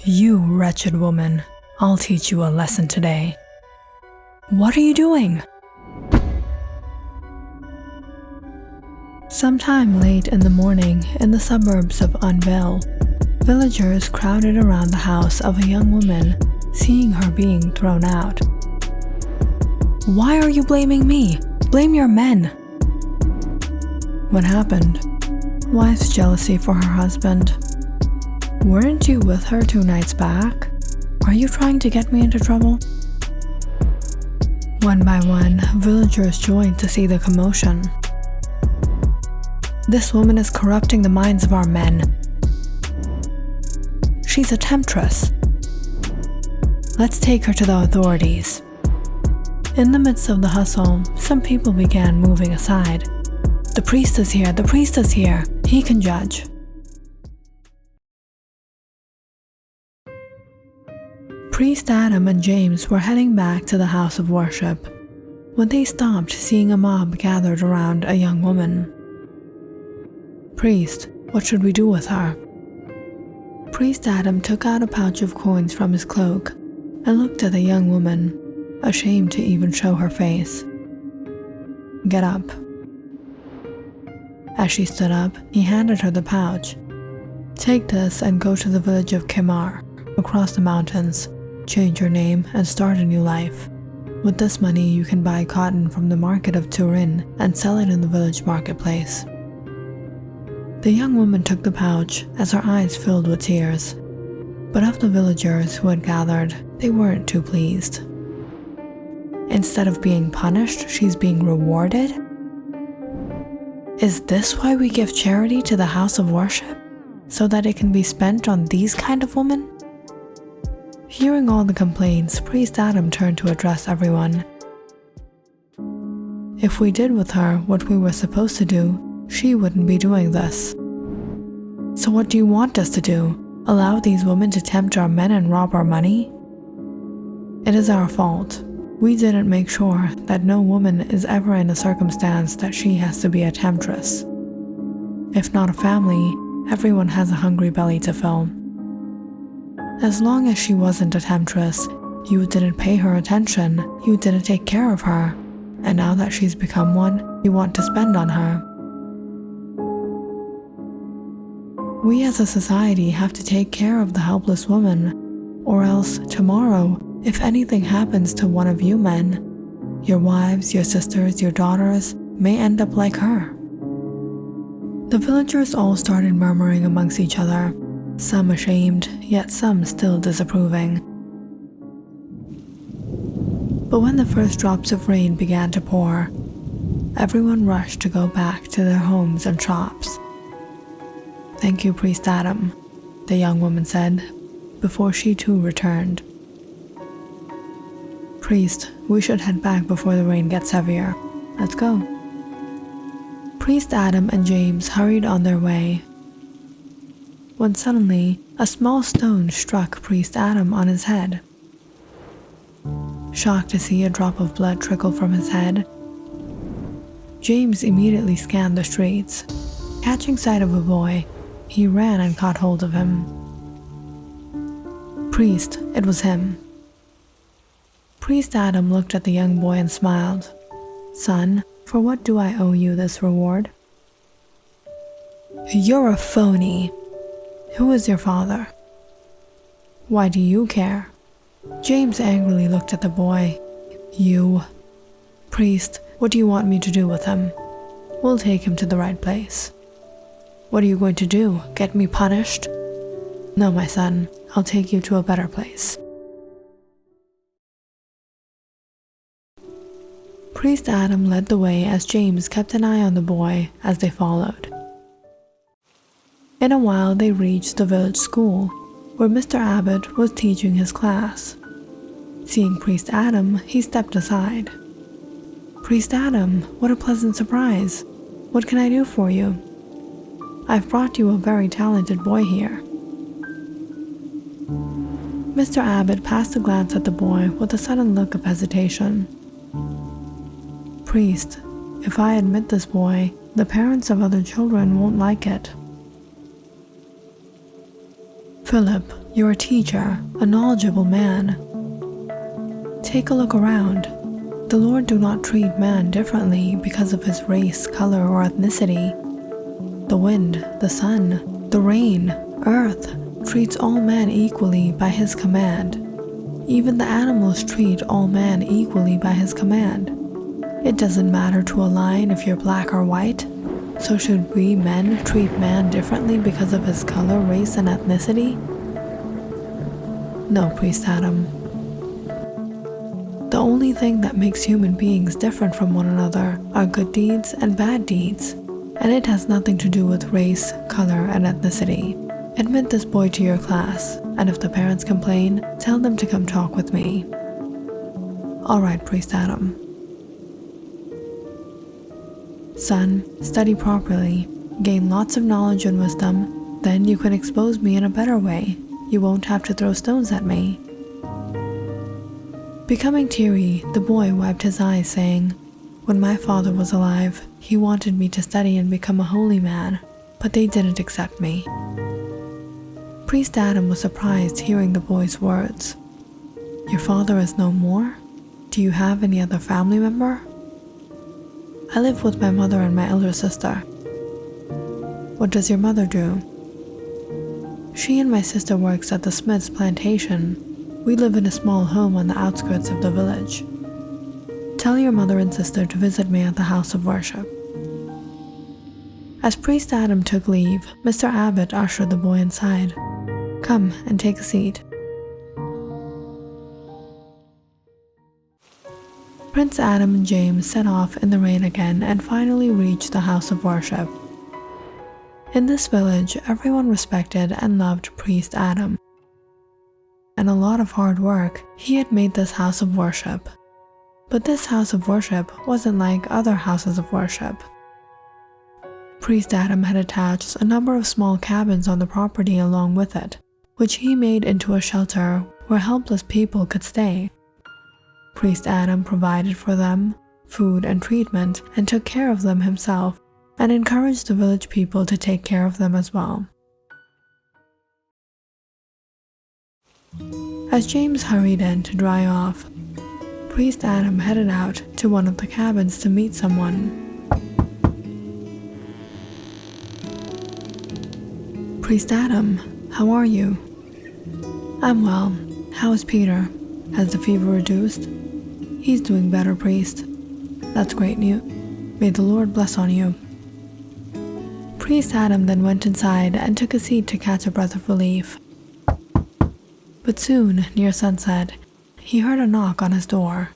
You wretched woman, I'll teach you a lesson today. What are you doing? Sometime late in the morning in the suburbs of Unville, villagers crowded around the house of a young woman, seeing her being thrown out. Why are you blaming me? Blame your men. What happened? Wife's jealousy for her husband. Weren't you with her 2 nights back? Are you trying to get me into trouble? One by one, villagers joined to see the commotion. This woman is corrupting the minds of our men. She's a temptress. Let's take her to the authorities. In the midst of the hustle, some people began moving aside. The priest is here, the priest is here. He can judge. Priest Adam and James were heading back to the house of worship when they stopped seeing a mob gathered around a young woman. Priest, what should we do with her? Priest Adam took out a pouch of coins from his cloak and looked at the young woman, ashamed to even show her face. Get up. As she stood up, he handed her the pouch. Take this and go to the village of Kemar, across the mountains. Change your name and start a new life. With this money, you can buy cotton from the market of Turin and sell it in the village marketplace. The young woman took the pouch as her eyes filled with tears. But of the villagers who had gathered, they weren't too pleased. Instead of being punished, she's being rewarded? Is this why we give charity to the house of worship? So that it can be spent on these kind of women? Hearing all the complaints, Priest Adam turned to address everyone. If we did with her what we were supposed to do, she wouldn't be doing this. So what do you want us to do? Allow these women to tempt our men and rob our money? It is our fault. We didn't make sure that no woman is ever in a circumstance that she has to be a temptress. If not a family, everyone has a hungry belly to fill. As long as she wasn't a temptress, you didn't pay her attention, you didn't take care of her, and now that she's become one, you want to spend on her. We as a society have to take care of the helpless woman, or else tomorrow, if anything happens to one of you men, your wives, your sisters, your daughters may end up like her. The villagers all started murmuring amongst each other, some ashamed, yet some still disapproving. But when the first drops of rain began to pour, everyone rushed to go back to their homes and shops. Thank you, Priest Adam, the young woman said, before she too returned. Priest, we should head back before the rain gets heavier. Let's go. Priest Adam and James hurried on their way, when suddenly a small stone struck Priest Adam on his head. Shocked to see a drop of blood trickle from his head, James immediately scanned the streets. Catching sight of a boy, he ran and caught hold of him. Priest, it was him. Priest Adam looked at the young boy and smiled. Son, for what do I owe you this reward? You're a phony. Who is your father? Why do you care? James angrily looked at the boy. You. Priest, what do you want me to do with him? We'll take him to the right place. What are you going to do? Get me punished? No, my son. I'll take you to a better place. Priest Adam led the way as James kept an eye on the boy as they followed. In a while, they reached the village school, where Mr. Abbott was teaching his class. Seeing Priest Adam, he stepped aside. Priest Adam, what a pleasant surprise. What can I do for you? I've brought you a very talented boy here. Mr. Abbott passed a glance at the boy with a sudden look of hesitation. Priest, if I admit this boy, the parents of other children won't like it. Philip, You're a teacher, a knowledgeable man. Take a look around. The Lord do not treat man differently because of his race, color, or ethnicity. The wind, the sun, the rain, earth treats all men equally by his command. Even the animals treat all men equally by his command. It doesn't matter to a lion if you're black or white. So should we men treat man differently because of his color, race, and ethnicity? No, Priest Adam. The only thing that makes human beings different from one another are good deeds and bad deeds, and it has nothing to do with race, color, and ethnicity. Admit this boy to your class, and if the parents complain, tell them to come talk with me. All right, Priest Adam. Son, study properly, gain lots of knowledge and wisdom, then you can expose me in a better way. You won't have to throw stones at me. Becoming teary, the boy wiped his eyes, saying, "When my father was alive, he wanted me to study and become a holy man, but they didn't accept me." Priest Adam was surprised hearing the boy's words. "Your father is no more? Do you have any other family member?" "I live with my mother and my elder sister." "What does your mother do?" "She and my sister works at the Smith's plantation. We live in a small home on the outskirts of the village. Tell your mother and sister to visit me at the house of worship." As Priest Adam took leave, Mr. Abbott ushered the boy inside. "Come and take a seat." Prince Adam and James set off in the rain again and finally reached the house of worship. In this village, everyone respected and loved Priest Adam. And a lot of hard work, he had made this house of worship. But this house of worship wasn't like other houses of worship. Priest Adam had attached a number of small cabins on the property along with it, which he made into a shelter where helpless people could stay. Priest Adam provided for them food and treatment and took care of them himself, and encouraged the village people to take care of them as well. As James hurried in to dry off, Priest Adam headed out to one of the cabins to meet someone. "Priest Adam, how are you?" "I'm well. How is Peter? Has the fever reduced?" "He's doing better, priest." "That's great news. May the Lord bless on you." Priest Adam then went inside and took a seat to catch a breath of relief. But soon, near sunset, he heard a knock on his door.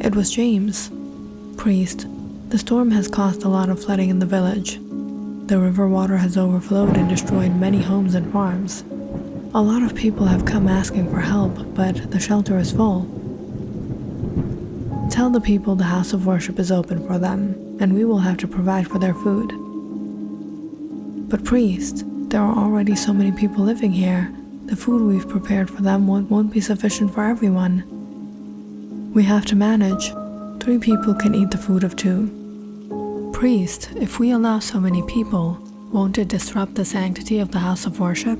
It was James. "Priest, the storm has caused a lot of flooding in the village. The river water has overflowed and destroyed many homes and farms. A lot of people have come asking for help, but the shelter is full. Tell the people the house of worship is open for them, and we will have to provide for their food." "But priest, there are already so many people living here. The food we've prepared for them won't be sufficient for everyone." "We have to manage. 3 people can eat the food of 2. "Priest, if we allow so many people, won't it disrupt the sanctity of the house of worship?"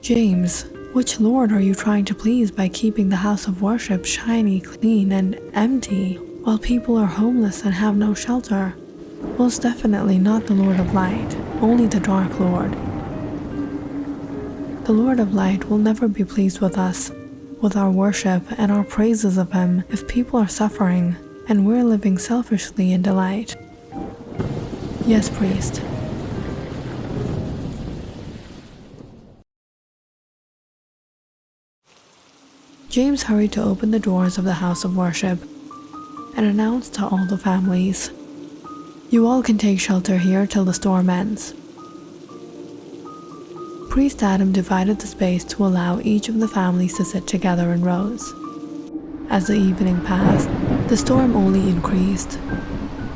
"James, which Lord are you trying to please by keeping the house of worship shiny, clean, and empty, while people are homeless and have no shelter? Most definitely not the Lord of Light, only the Dark Lord. The Lord of Light will never be pleased with us, with our worship and our praises of Him, if people are suffering and we're living selfishly in delight." "Yes, priest." James hurried to open the doors of the house of worship and announced to all the families, "You all can take shelter here till the storm ends." Priest Adam divided the space to allow each of the families to sit together in rows. As the evening passed, the storm only increased.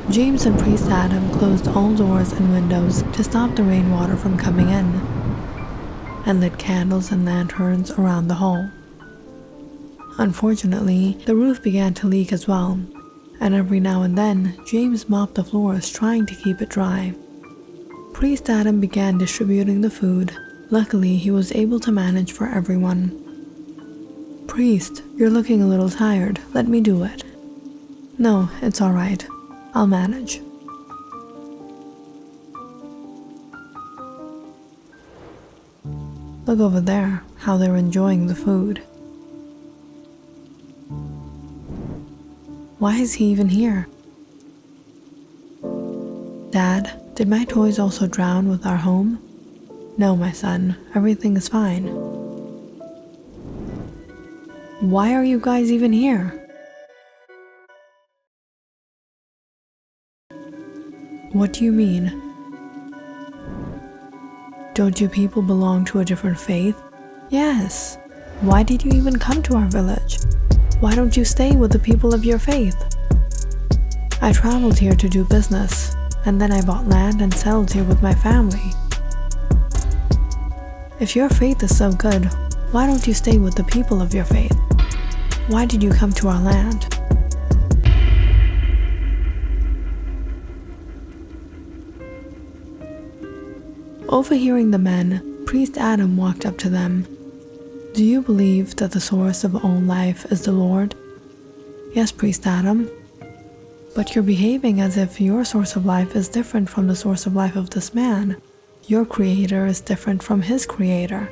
James and Priest Adam closed all doors and windows to stop the rainwater from coming in, and lit candles and lanterns around the hall. Unfortunately, the roof began to leak as well, and every now and then, James mopped the floors trying to keep it dry. Priest Adam began distributing the food. Luckily, he was able to manage for everyone. Priest, you're looking a little tired. Let me do it. No, it's all right. I'll manage. Look over there, how they're enjoying the food. Why is he even here? Dad, did my toys also drown with our home? No, my son, everything is fine. Why are you guys even here? What do you mean? Don't you people belong to a different faith? Yes. Why did you even come to our village? Why don't you stay with the people of your faith? I traveled here to do business, and then I bought land and settled here with my family. If your faith is so good, why don't you stay with the people of your faith? Why did you come to our land? Overhearing the men, Priest Adam walked up to them. Do you believe that the source of all life is the Lord? Yes, Priest Adam. But you're behaving as if your source of life is different from the source of life of this man. Your creator is different from his creator.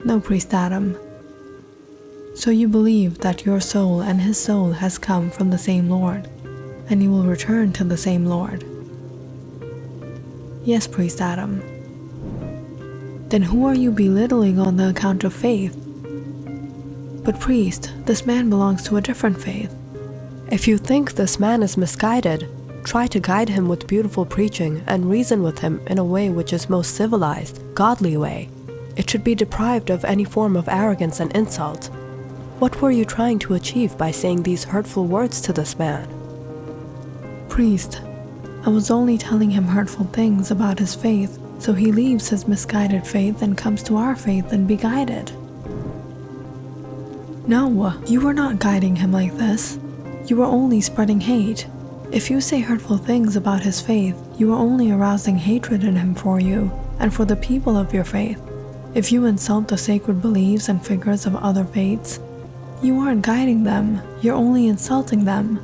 No, Priest Adam. So you believe that your soul and his soul has come from the same Lord, and you will return to the same Lord. Yes, Priest Adam. Then who are you belittling on the account of faith? But priest, this man belongs to a different faith. If you think this man is misguided, try to guide him with beautiful preaching and reason with him in a way which is most civilized, godly way. It should be deprived of any form of arrogance and insult. What were you trying to achieve by saying these hurtful words to this man? Priest, I was only telling him hurtful things about his faith, so he leaves his misguided faith and comes to our faith and be guided. No, you were not guiding him like this. You were only spreading hate. If you say hurtful things about his faith, you are only arousing hatred in him for you and for the people of your faith. If you insult the sacred beliefs and figures of other faiths, you aren't guiding them, you're only insulting them.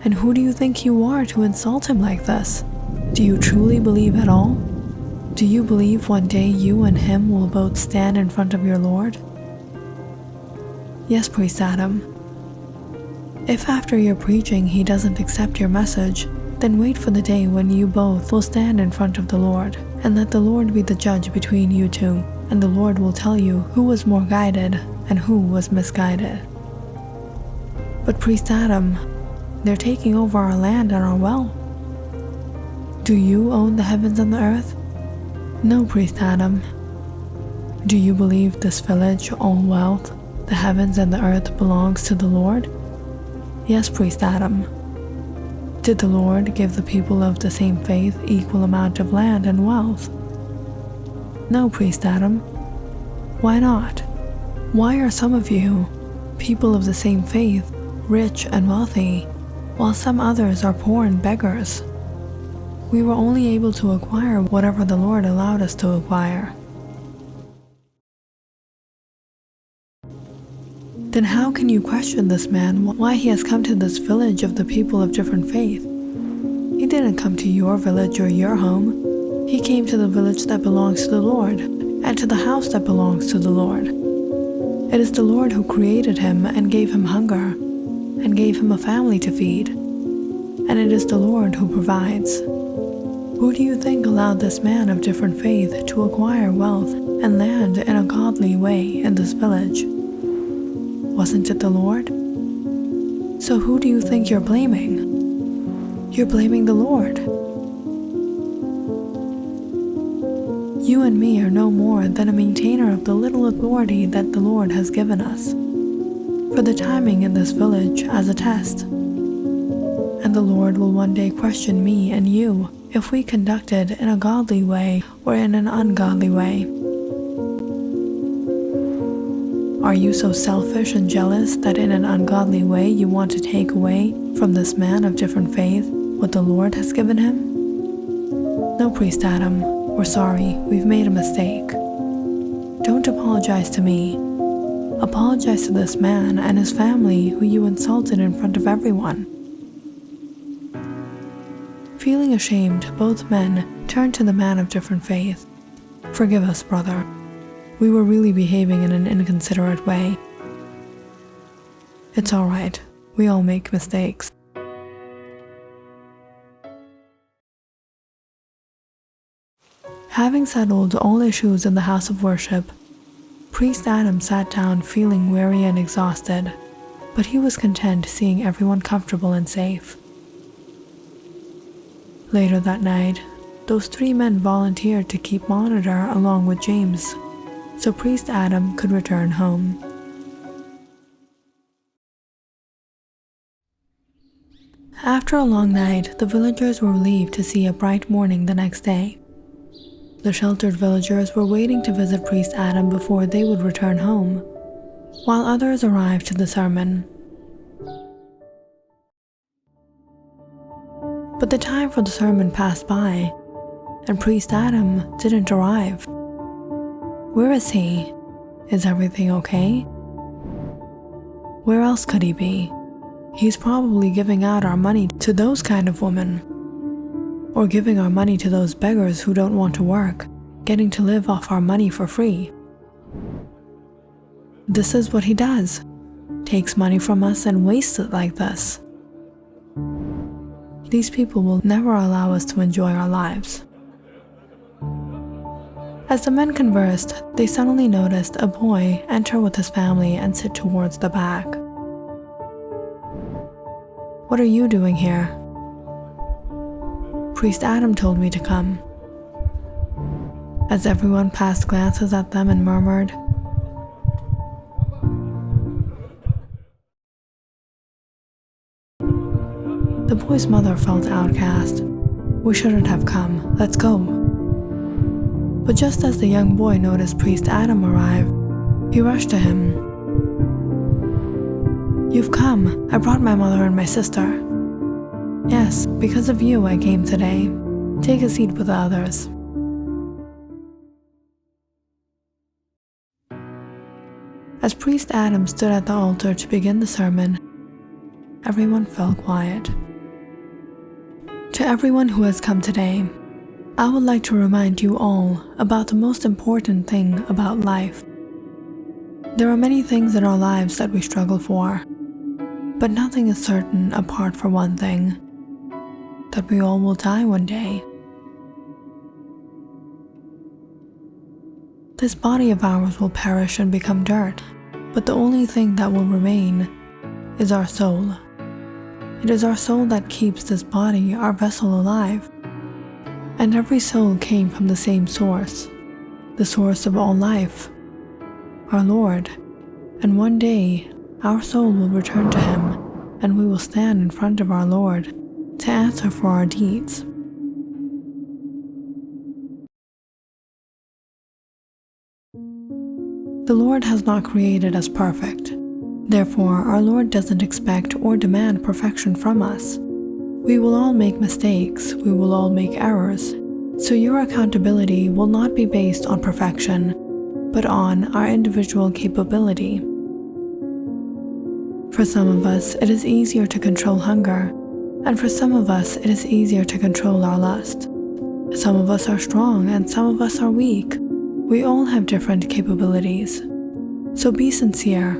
And who do you think you are to insult him like this? Do you truly believe at all? Do you believe one day you and him will both stand in front of your Lord? Yes, Priest Adam. If after your preaching he doesn't accept your message, then wait for the day when you both will stand in front of the Lord, and let the Lord be the judge between you two, and the Lord will tell you who was more guided and who was misguided. But Priest Adam, they're taking over our land and our wealth. Do you own the heavens and the earth? No, Priest Adam. Do you believe this village, all wealth, the heavens and the earth belongs to the Lord? Yes, Priest Adam. Did the Lord give the people of the same faith equal amount of land and wealth? No, Priest Adam. Why not? Why are some of you, people of the same faith, rich and wealthy, while some others are poor and beggars? We were only able to acquire whatever the Lord allowed us to acquire. Then how can you question this man why he has come to this village of the people of different faith? He didn't come to your village or your home. He came to the village that belongs to the Lord, and to the house that belongs to the Lord. It is the Lord who created him and gave him hunger, and gave him a family to feed. And it is the Lord who provides. Who do you think allowed this man of different faith to acquire wealth and land in a godly way in this village? Wasn't it the Lord? So who do you think you're blaming? You're blaming the Lord. You and me are no more than a maintainer of the little authority that the Lord has given us for the timing in this village as a test. And the Lord will one day question me and you if we conducted in a godly way or in an ungodly way. Are you so selfish and jealous that in an ungodly way you want to take away from this man of different faith what the Lord has given him? No, Priest Adam, we're sorry, we've made a mistake. Don't apologize to me. Apologize to this man and his family who you insulted in front of everyone. Feeling ashamed, both men turned to the man of different faith. Forgive us, brother. We were really behaving in an inconsiderate way. It's all right. We all make mistakes. Having settled all issues in the house of worship, Priest Adam sat down feeling weary and exhausted, but he was content seeing everyone comfortable and safe. Later that night, those 3 men volunteered to keep monitor along with James, so Priest Adam could return home. After a long night, the villagers were relieved to see a bright morning the next day. The sheltered villagers were waiting to visit Priest Adam before they would return home, while others arrived to the sermon. But the time for the sermon passed by, and Priest Adam didn't arrive. Where is he? Is everything okay? Where else could he be? He's probably giving out our money to those kind of women. Or giving our money to those beggars who don't want to work, getting to live off our money for free. This is what he does. Takes money from us and wastes it like this. These people will never allow us to enjoy our lives. As the men conversed, they suddenly noticed a boy enter with his family and sit towards the back. What are you doing here? Priest Adam told me to come. As everyone passed glances at them and murmured, the boy's mother felt outcast. We shouldn't have come. Let's go. But just as the young boy noticed Priest Adam arrive, he rushed to him. You've come. I brought my mother and my sister. Yes, because of you I came today. Take a seat with the others. As Priest Adam stood at the altar to begin the sermon, everyone fell quiet. To everyone who has come today, I would like to remind you all about the most important thing about life. There are many things in our lives that we struggle for, but nothing is certain apart from one thing, that we all will die one day. This body of ours will perish and become dirt, but the only thing that will remain is our soul. It is our soul that keeps this body, our vessel, alive. And every soul came from the same source, the source of all life, our Lord. And one day, our soul will return to Him, and we will stand in front of our Lord to answer for our deeds. The Lord has not created us perfect. Therefore, our Lord doesn't expect or demand perfection from us. We will all make mistakes, we will all make errors, so your accountability will not be based on perfection, but on our individual capability. For some of us, it is easier to control hunger, and for some of us, it is easier to control our lust. Some of us are strong and some of us are weak. We all have different capabilities. So be sincere.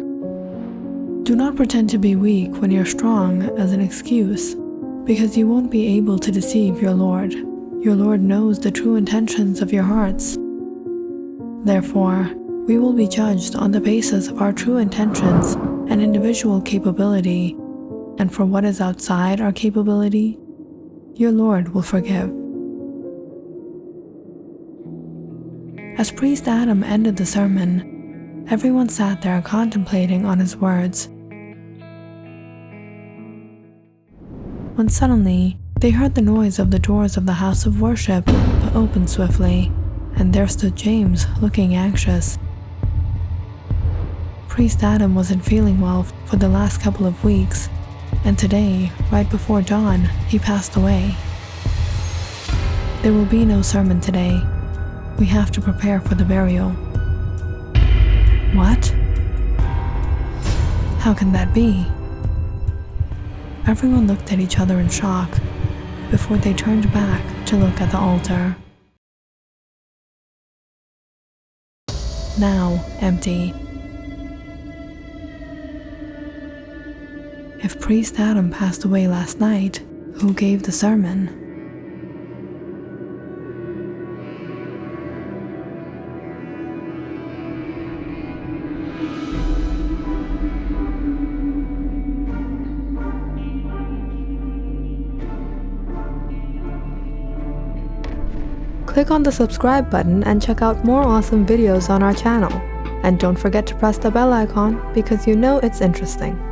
Do not pretend to be weak when you're strong as an excuse, because you won't be able to deceive your Lord. Your Lord knows the true intentions of your hearts. Therefore, we will be judged on the basis of our true intentions and individual capability, and for what is outside our capability, your Lord will forgive. As Priest Adam ended the sermon, everyone sat there contemplating on his words. When suddenly, they heard the noise of the doors of the house of worship open swiftly, and there stood James, looking anxious. Priest Adam wasn't feeling well for the last couple of weeks, and today, right before dawn, he passed away. There will be no sermon today. We have to prepare for the burial. What? How can that be? Everyone looked at each other in shock before they turned back to look at the altar. Now empty. If Priest Adam passed away last night, who gave the sermon? Click on the subscribe button and check out more awesome videos on our channel. And don't forget to press the bell icon because you know it's interesting.